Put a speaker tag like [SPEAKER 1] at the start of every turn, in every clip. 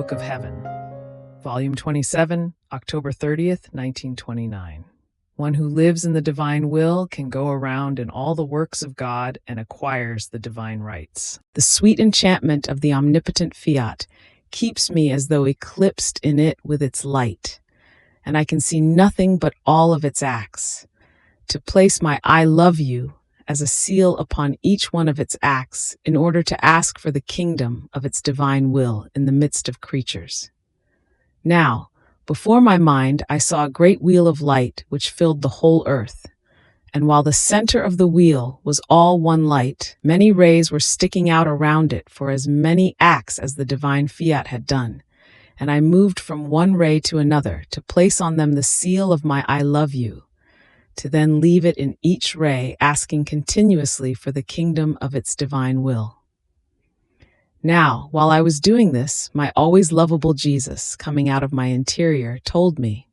[SPEAKER 1] Book of Heaven, Volume 27, October 30th, 1929. One who lives in the divine will can go around in all the works of God and acquires the divine rights. The sweet enchantment of the omnipotent fiat keeps me as though eclipsed in it with its light, and I can see nothing but all of its acts. To place my I love you as a seal upon each one of its acts in order to ask for the kingdom of its divine will in the midst of creatures. Now, before my mind, I saw a great wheel of light which filled the whole earth. And while the center of the wheel was all one light, many rays were sticking out around it for as many acts as the divine fiat had done. And I moved from one ray to another to place on them the seal of my I love you, to then leave it in each ray, asking continuously for the kingdom of its divine will. Now, while I was doing this, my always lovable Jesus, coming out of my interior, told me,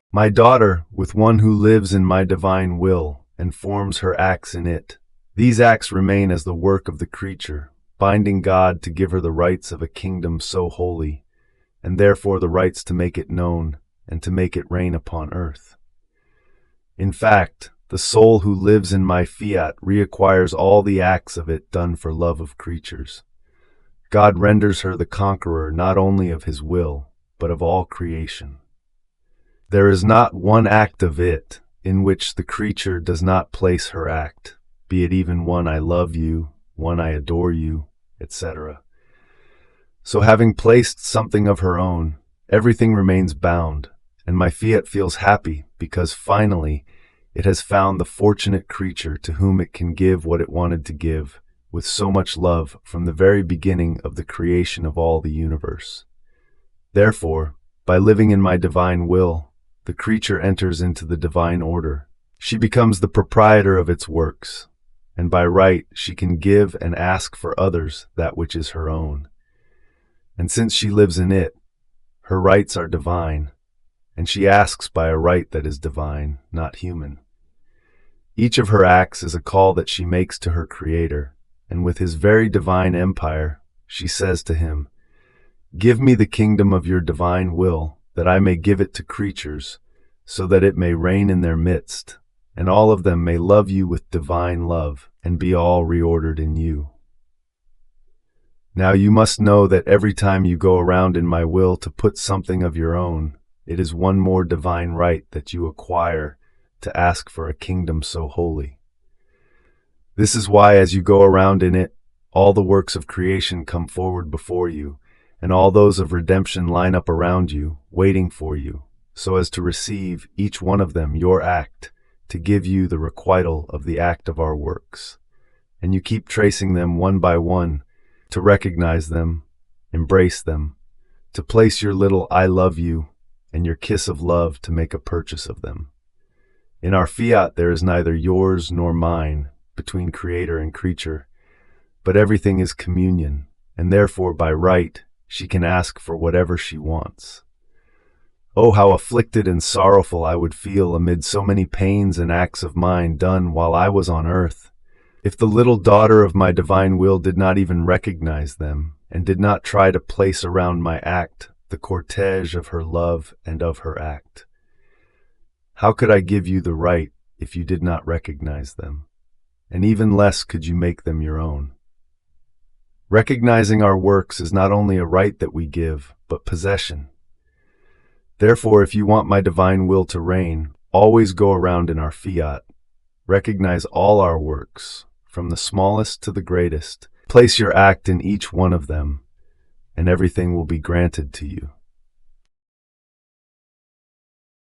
[SPEAKER 2] "My daughter, with one who lives in my divine will and forms her acts in it, these acts remain as the work of the creature, binding God to give her the rights of a kingdom so holy, and therefore the rights to make it known and to make it reign upon earth. In fact, the soul who lives in my fiat reacquires all the acts of it done for love of creatures. God renders her the conqueror not only of his will, but of all creation. There is not one act of it in which the creature does not place her act, be it even one I love you, one I adore you, etc. So having placed something of her own, everything remains bound, and my fiat feels happy because finally it has found the fortunate creature to whom it can give what it wanted to give, with so much love from the very beginning of the creation of all the universe. Therefore, by living in my divine will, the creature enters into the divine order. She becomes the proprietor of its works, and by right she can give and ask for others that which is her own. And since she lives in it, her rights are divine, and she asks by a right that is divine, not human. Each of her acts is a call that she makes to her Creator, and with his very divine empire, she says to him, "Give me the kingdom of your divine will, that I may give it to creatures, so that it may reign in their midst, and all of them may love you with divine love, and be all reordered in you." Now you must know that every time you go around in my will to put something of your own, it is one more divine right that you acquire to ask for a kingdom so holy. This is why as you go around in it, all the works of creation come forward before you, and all those of redemption line up around you, waiting for you, so as to receive, each one of them, your act, to give you the requital of the act of our works. And you keep tracing them one by one, to recognize them, embrace them, to place your little I love you and your kiss of love to make a purchase of them. In our fiat there is neither yours nor mine, between creator and creature, but everything is communion, and therefore by right she can ask for whatever she wants. Oh, how afflicted and sorrowful I would feel amid so many pains and acts of mine done while I was on earth, if the little daughter of my divine will did not even recognize them, and did not try to place around my act the cortege of her love and of her act. How could I give you the right if you did not recognize them? And even less could you make them your own. Recognizing our works is not only a right that we give, but possession. Therefore, if you want my divine will to reign, always go around in our fiat. Recognize all our works, from the smallest to the greatest. Place your act in each one of them, and everything will be granted to you.